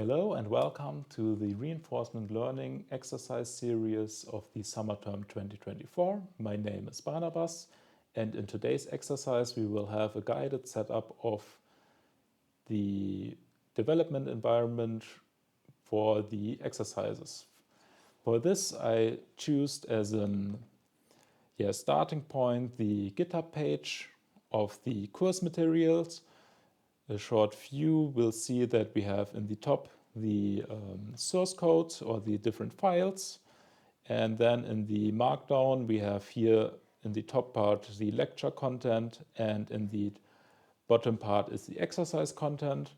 Hello and welcome to the reinforcement learning exercise series of the summer term 2024. My name is Barnabas, and in today's exercise we will have a guided setup of the development environment for the exercises. For this I choose as a starting point the GitHub page of the course materials. A short view will see that we have in the top the source code or the different files, and then in the markdown we have here in the top part the lecture content, and in the bottom part is the exercise content.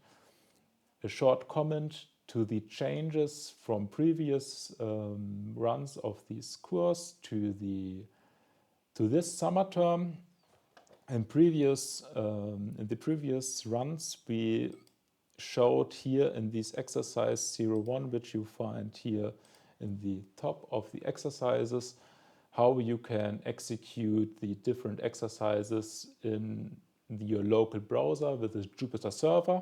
A short comment to the changes from previous runs of this course to this summer term. In the previous runs, we showed here in this exercise 01, which you find here in the top of the exercises, how you can execute the different exercises in your local browser with the Jupyter server.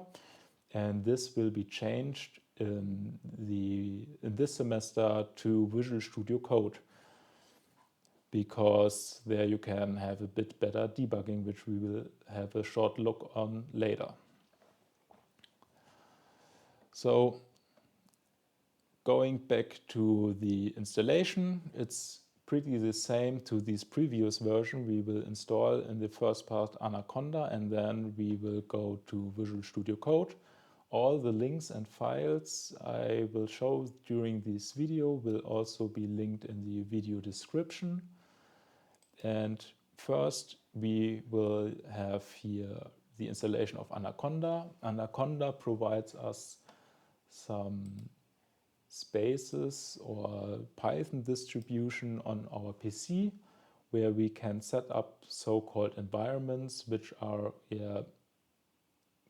And this will be changed in this semester to Visual Studio Code, because there you can have a bit better debugging, which we will have a short look on later. So going back to the installation, it's pretty the same to this previous version. We will install in the first part Anaconda, and then we will go to Visual Studio Code. All the links and files I will show during this video will also be linked in the video description. And first we will have here the installation of Anaconda. Anaconda provides us some spaces or Python distribution on our PC, where we can set up so-called environments which are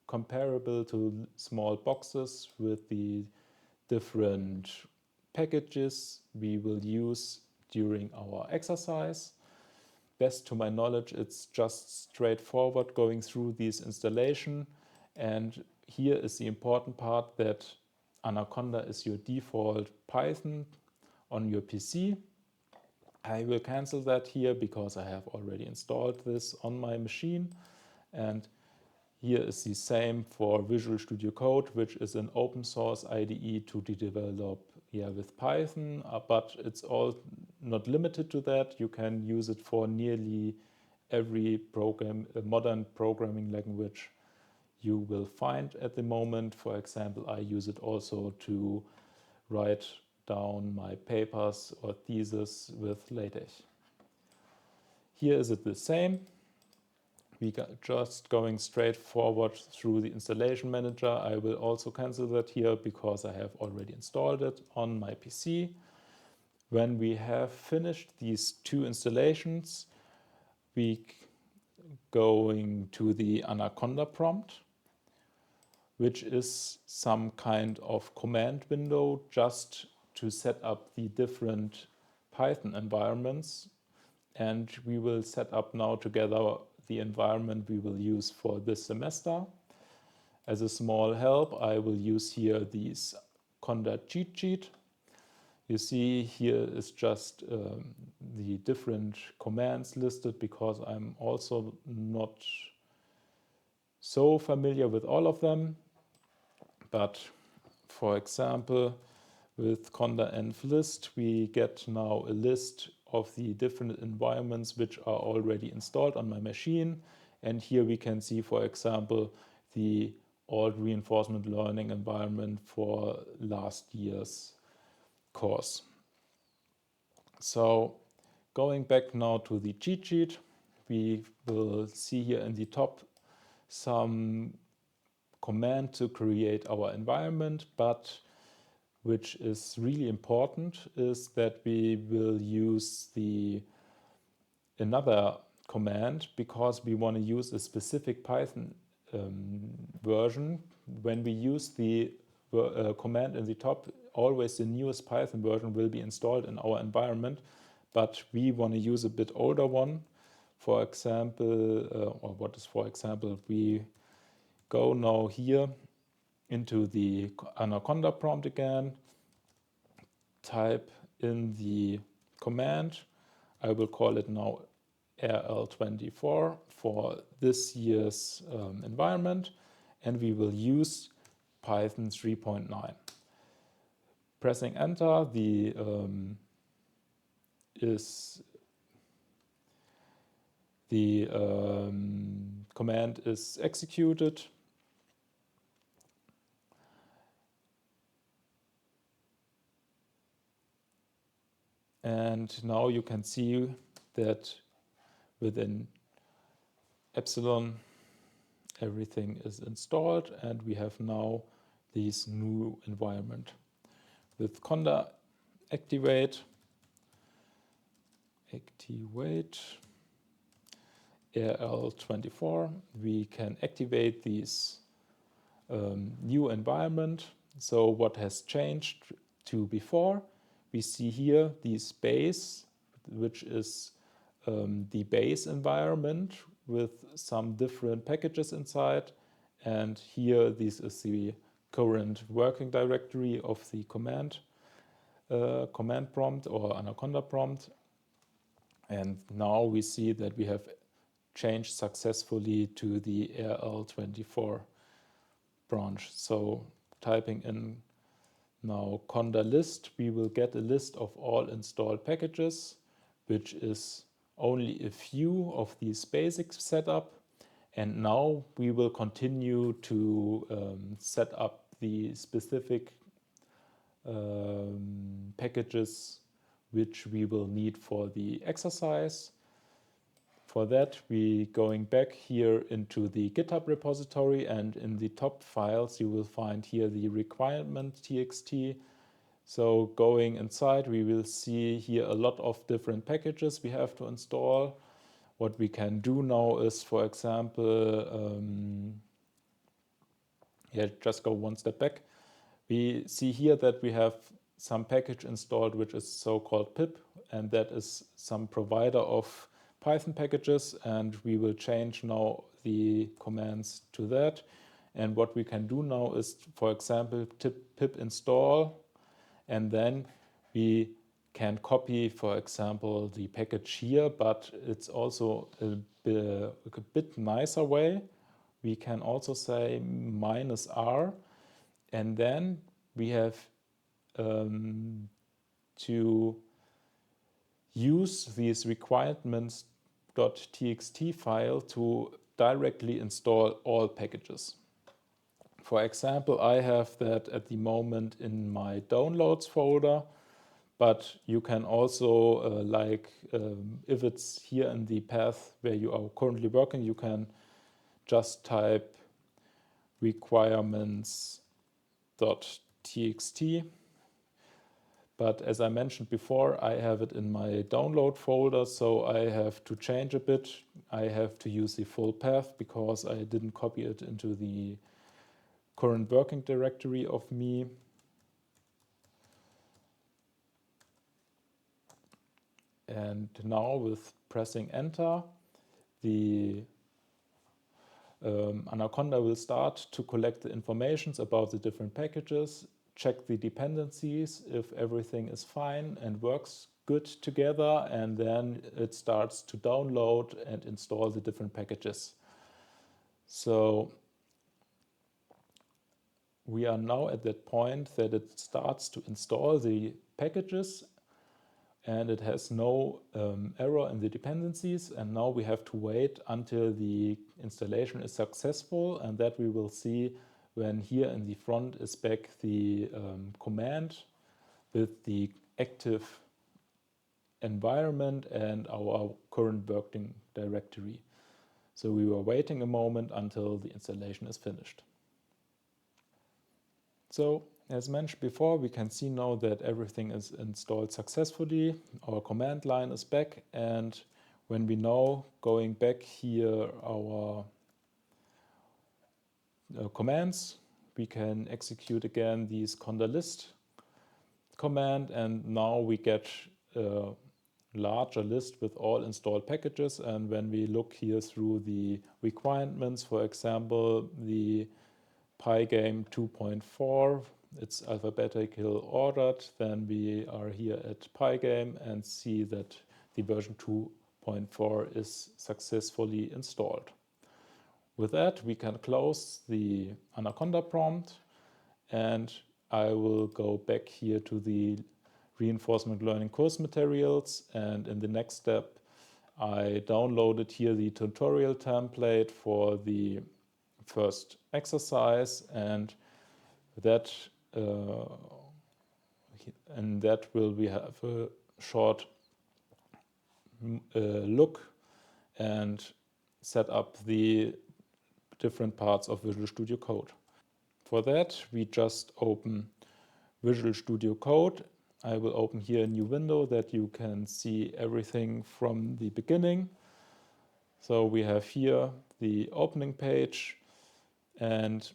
comparable to small boxes with the different packages we will use during our exercise. Best to my knowledge, it's just straightforward going through this installation. And here is the important part, that Anaconda is your default Python on your PC. I will cancel that here because I have already installed this on my machine. And here is the same for Visual Studio Code, which is an open source IDE to develop with Python, but it's all not limited to that. You can use it for nearly every modern programming language you will find at the moment. For example, I use it also to write down my papers or thesis with LaTeX. Here is it the same. We got just going straight forward through the installation manager. I will also cancel that here because I have already installed it on my PC. When we have finished these two installations, we going to the Anaconda prompt, which is some kind of command window just to set up the different Python environments. And we will set up now together the environment we will use for this semester. As a small help, I will use here this Conda cheat sheet. You see here is just the different commands listed, because I'm also not so familiar with all of them. But for example, with conda env list, we get now a list of the different environments which are already installed on my machine. And here we can see, for example, the old reinforcement learning environment for last year's course. So going back now to the cheat sheet, we will see here in the top some command to create our environment, but which is really important is that we will use another command, because we want to use a specific Python version. When we use the command in the top, always the newest Python version will be installed in our environment, but we want to use a bit older one. For example, we go now here into the Anaconda prompt again, type in the command. I will call it now RL24 for this year's environment, and we will use Python 3.9. Pressing enter, the command is executed. And now you can see that within Epsilon everything is installed, and we have now this new environment. With conda activate RL24, we can activate this new environment. So what has changed to before? We see here this base, which is the base environment with some different packages inside. And here, this is the current working directory of the command prompt or Anaconda prompt. And now we see that we have changed successfully to the RL24 branch. So typing in now conda list, we will get a list of all installed packages, which is only a few of these basic setup. And now we will continue to set up the specific packages which we will need for the exercise. For that, we going back here into the GitHub repository, and in the top files, you will find here the requirement.txt. So going inside, we will see here a lot of different packages we have to install. What we can do now is, for example, just go one step back. We see here that we have some package installed, which is so-called pip, and that is some provider of Python packages, and we will change now the commands to that. And what we can do now is, for example, pip install, and then we can copy, for example, the package here, but it's also a bit nicer way. We can also say -r, and then we have to use these requirements.txt file to directly install all packages. For example, I have that at the moment in my downloads folder, but you can also, if it's here in the path where you are currently working, you can just type requirements.txt. But as I mentioned before, I have it in my download folder, so I have to change a bit. I have to use the full path because I didn't copy it into the current working directory of me. And now with pressing enter, the Anaconda will start to collect the information about the different packages, check the dependencies if everything is fine and works good together, and then it starts to download and install the different packages. So we are now at that point that it starts to install the packages, and it has no error in the dependencies, and now we have to wait until the installation is successful, and that we will see when here in the front is back the command with the active environment and our current working directory. So we were waiting a moment until the installation is finished. So as mentioned before, we can see now that everything is installed successfully. Our command line is back, and when we now going back here our commands, we can execute again these conda list command, and now we get a larger list with all installed packages. And when we look here through the requirements, for example, the Pygame 2.4. It's alphabetical ordered. Then we are here at Pygame and see that the version 2.4 is successfully installed. With that, we can close the Anaconda prompt, and I will go back here to the reinforcement learning course materials, and in the next step I downloaded here the tutorial template for the first exercise, and that will we have a short look and set up the different parts of Visual Studio Code. For that, we just open Visual Studio Code. I will open here a new window that you can see everything from the beginning. So we have here the opening page, and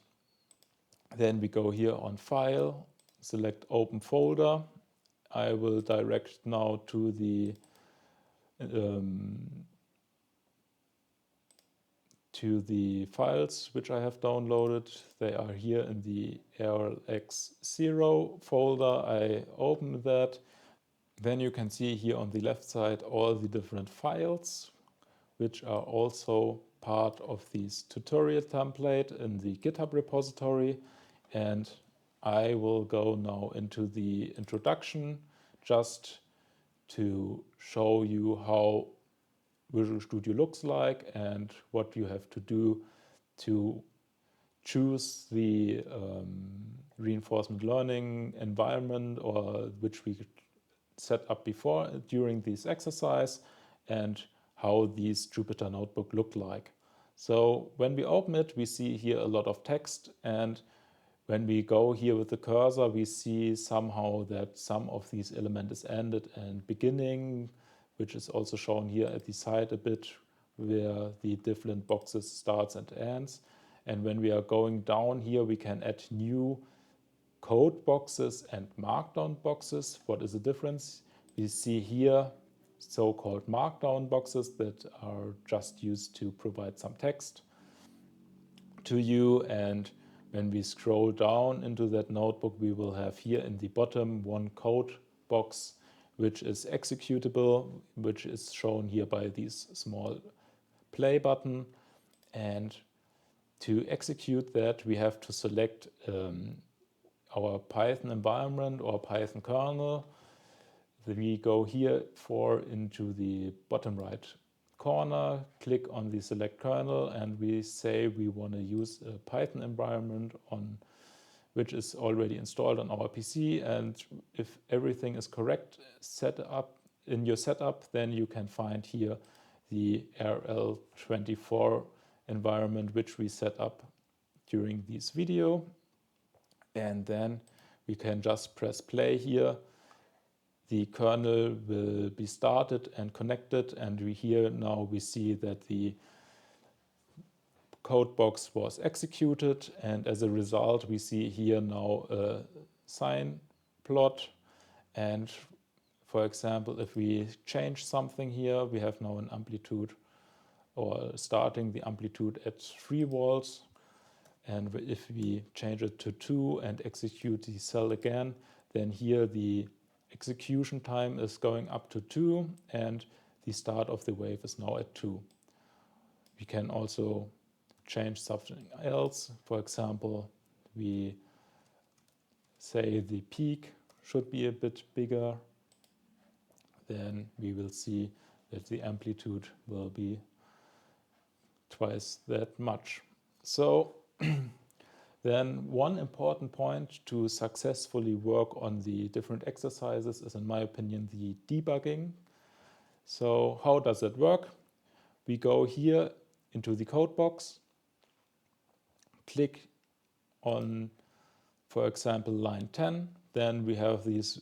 then we go here on File, select Open Folder. I will direct now to the files which I have downloaded. They are here in the RLX0 folder. I open that. Then you can see here on the left side all the different files which are also part of this tutorial template in the GitHub repository. And I will go now into the introduction just to show you how Visual Studio looks like and what you have to do to choose the reinforcement learning environment, or which we set up before during this exercise, and how these Jupyter Notebook look like. So when we open it, we see here a lot of text, and when we go here with the cursor, we see somehow that some of these elements is ended and beginning, which is also shown here at the side a bit, where the different boxes starts and ends. And when we are going down here, we can add new code boxes and markdown boxes. What is the difference? We see here so-called markdown boxes that are just used to provide some text to you. And when we scroll down into that notebook, we will have here in the bottom one code box which is executable, which is shown here by this small play button. And to execute that, we have to select our Python environment or Python kernel. We go here into the bottom right corner, click on the select kernel, and we say we want to use a Python environment which is already installed on our PC. And if everything is correct set up in your setup, then you can find here the RL24 environment which we set up during this video. And then we can just press play here. The kernel will be started and connected, and now we see that the code box was executed, and as a result we see here now a sine plot. And for example, if we change something here, we have now an amplitude, or starting the amplitude at 3 volts, and if we change it to 2 and execute the cell again, then here the execution time is going up to 2 and the start of the wave is now at 2. We can also change something else. For example, we say the peak should be a bit bigger, then we will see that the amplitude will be twice that much. So then one important point to successfully work on the different exercises is, in my opinion, the debugging. So how does it work? We go here into the code box, click on, for example, line 10. Then we have this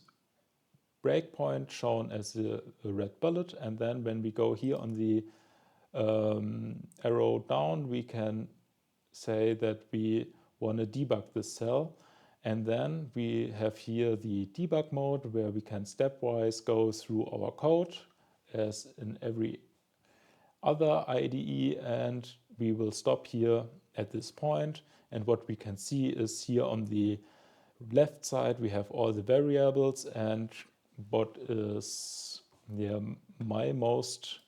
breakpoint shown as a red bullet. And then when we go here on the arrow down, we can say that we want to debug this cell. And then we have here the debug mode where we can stepwise go through our code as in every other IDE, and we will stop here at this point, And what we can see is here on the left side, we have all the variables, and what is my most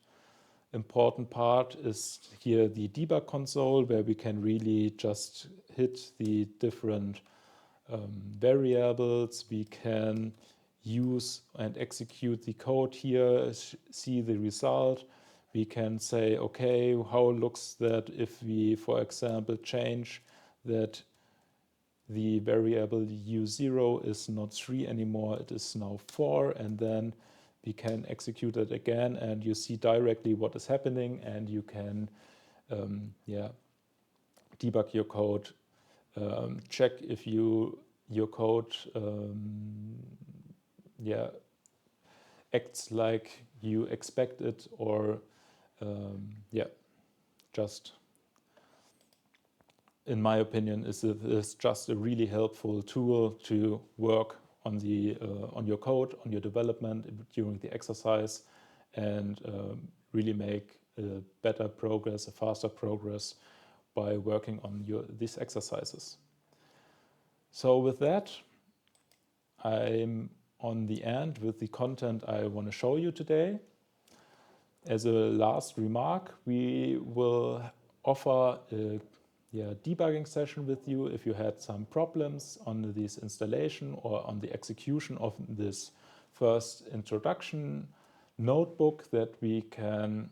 important part is here the debug console, where we can really just hit the different variables. We can use and execute the code here, see the result. We can say, okay, how looks that if we, for example, change that the variable u0 is not 3 anymore, it is now 4, and then we can execute it again, and you see directly what is happening, and you can debug your code, check if your code acts like you expect it, or just in my opinion is just a really helpful tool to work on the on your code, on your development during the exercise, and really make a better progress, a faster progress by working on these exercises. So with that, I'm on the end with the content I want to show you today. As a last remark, we will offer a debugging session with you if you had some problems on this installation or on the execution of this first introduction notebook, that we can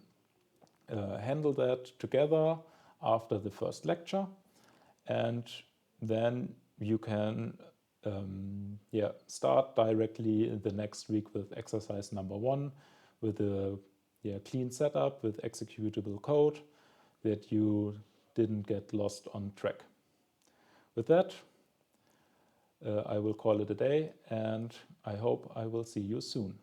handle that together after the first lecture, and then you can start directly in the next week with exercise number 1 with a clean setup with executable code, that you didn't get lost on track. With that, I will call it a day, and I hope I will see you soon.